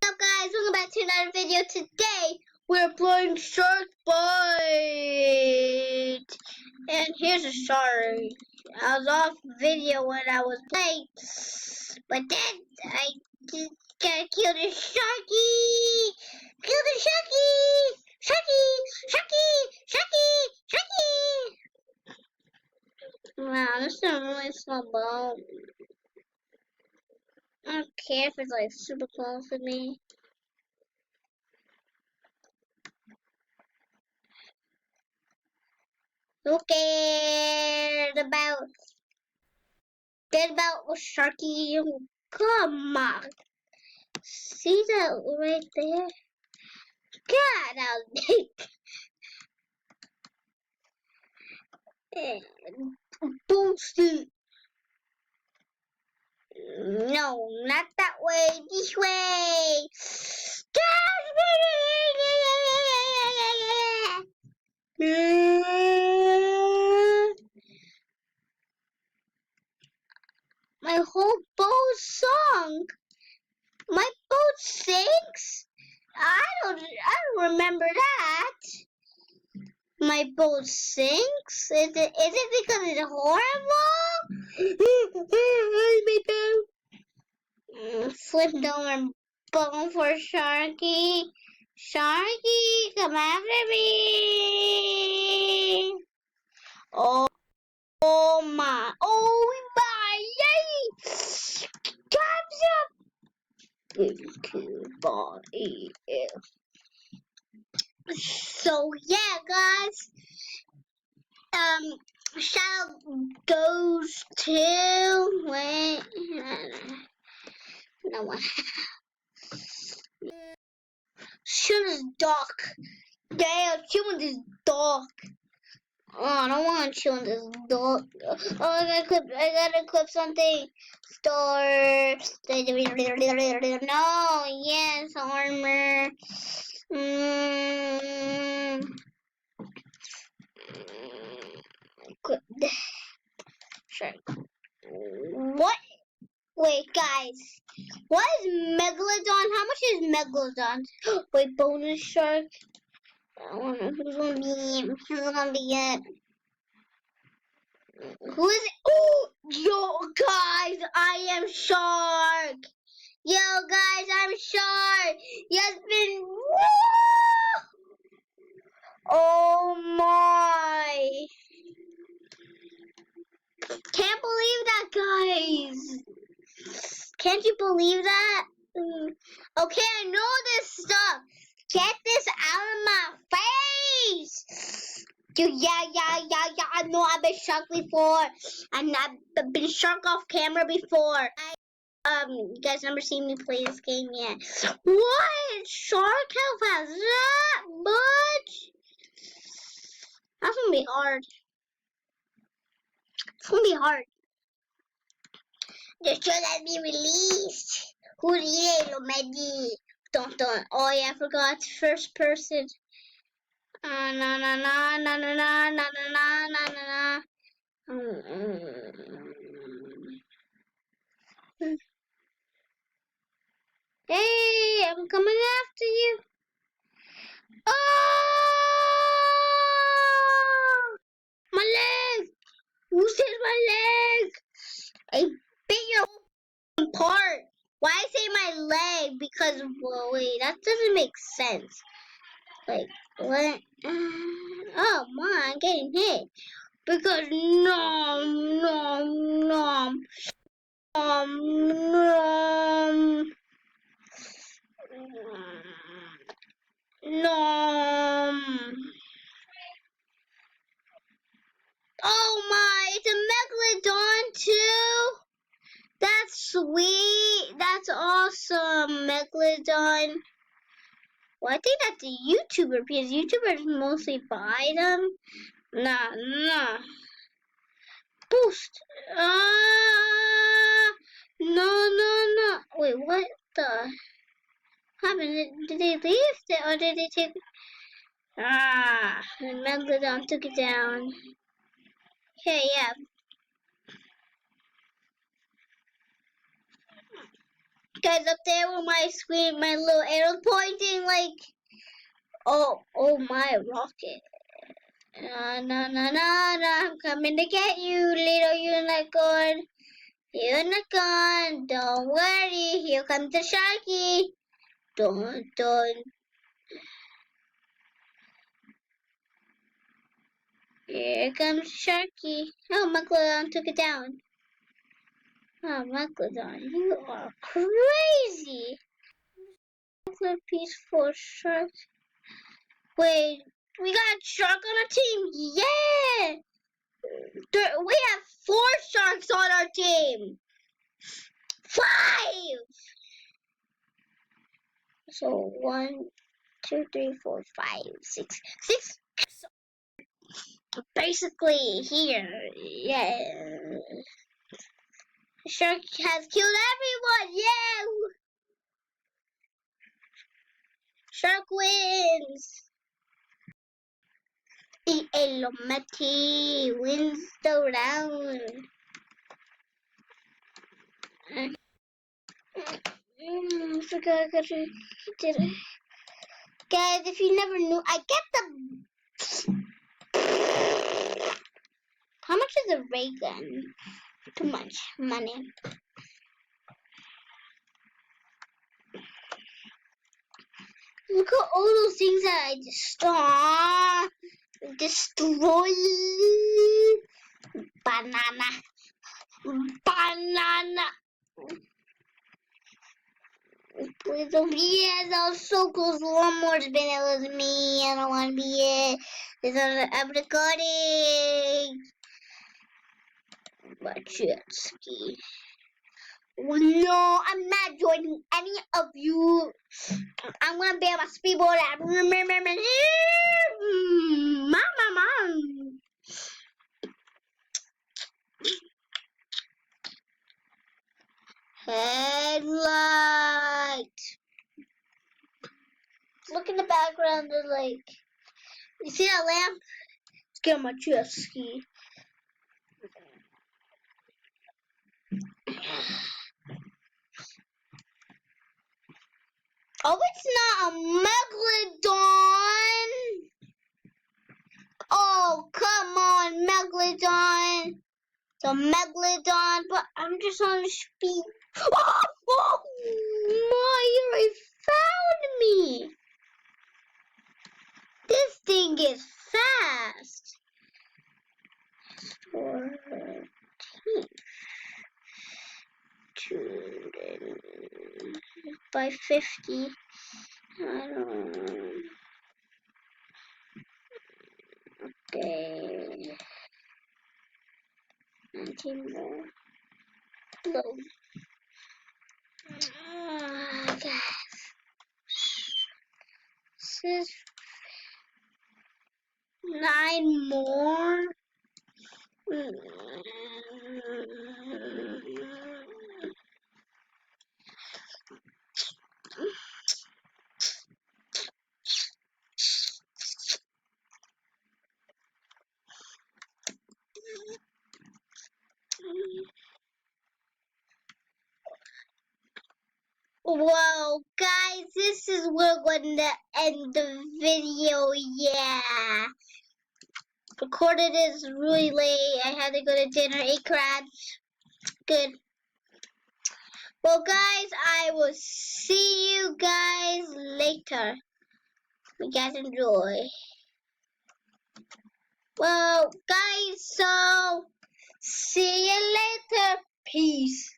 What's up guys, welcome back to another video. Today we're playing Shark Bite. And here's a story. I was off video when I was playing, but then I just gotta kill the sharky. Kill the sharky! Sharky! Sharky! Sharky! Sharky! Wow, this is a really small boat. I don't care if it's like super close to me. Who cares about Sharky? Come on. See that right there? God, I'll boosted. No, not that way. This way. My whole boat sunk. My boat sinks? I don't remember that. My boat sinks? Is it because it's horrible? Flipped over bone for Sharky. Sharky, come after me. Oh my. Oh my. Yay. Body. So yeah, guys. Shadow goes to no one. Shoot his dog. Damn, chewing this dog. Oh, I don't want to chew on this dog. Oh, I gotta clip something. Store. No, yes, armor. Sure. What? Wait, guys. What is Megalodon? How much is Megalodon? Wait, bonus shark. I don't know who's gonna be it. Who is it? Oh, yo, guys, I am shark. Yo, guys, I'm shark. Yes, been. Oh my. Can't believe that, guys. Can't you believe that? Okay, I know this stuff. Get this out of my face. Yeah. I know I've been shark before. And I've been shark off camera before. You guys never seen me play this game yet. What? Shark health has that much? That's gonna be hard. It's gonna be hard. Just let me released. Hurry, Lomedi. Don't. Oh yeah, I forgot. First person. Na. Hey, I'm coming after you. Oh! My leg! Who says my leg? I bit your part. Why I say my leg? Because, well, wait, that doesn't make sense. Like, what? Oh, my, I'm getting hit. Because, nom. Oh my, it's a Megalodon too. That's sweet. That's awesome, Megalodon. Well, I think that's a YouTuber because YouTubers mostly buy them. Nah. Boost. No. Wait, what the happened? Did they leave? Or did they take? The Megalodon took it down. Okay, yeah. Guys, up there with my screen, my little arrow pointing like, oh my rocket. No, I'm coming to get you, little unicorn. Unicorn, don't worry, here comes the Sharky. Don't. Here comes Sharky. Oh, Megalodon took it down. Oh, Megalodon, you are crazy. Piece for shark. Wait, we got a shark on our team. Yeah! We have 4 sharks on our team. 5! So 1, 2, 3, 4, 5, 6. 6 basically here. Yeah. Shark has killed everyone. Yeah! Shark wins. The Elomati wins the round. I forgot I got to did it. Guys, if you never knew, I get the. How much is a ray gun? Too much money. Look at all those things that I destroy. Banana. Please don't be it. That was so close. One more spin. It was me. I don't want to be it. This is I'm recording. But jet ski. No, I'm not joining any of you. I'm gonna be on my speedboat app. Mom. Headlight. Look in the background. There's like, you see that lamp? Let's get on my jet ski. Oh, it's not a Megalodon. Oh, come on, Megalodon. The Megalodon, but I'm just on speed. Oh my, it found me. This thing is fast. 14. By 50. I don't know. Okay. 19 more. Low. Guys. This is 9 more. Well, guys, this is where we're going to end the video. Yeah. Recorded is really late. I had to go to dinner, ate crabs. Good. Well, guys, I will see you guys later. You guys enjoy. Well, guys, so see you later. Peace.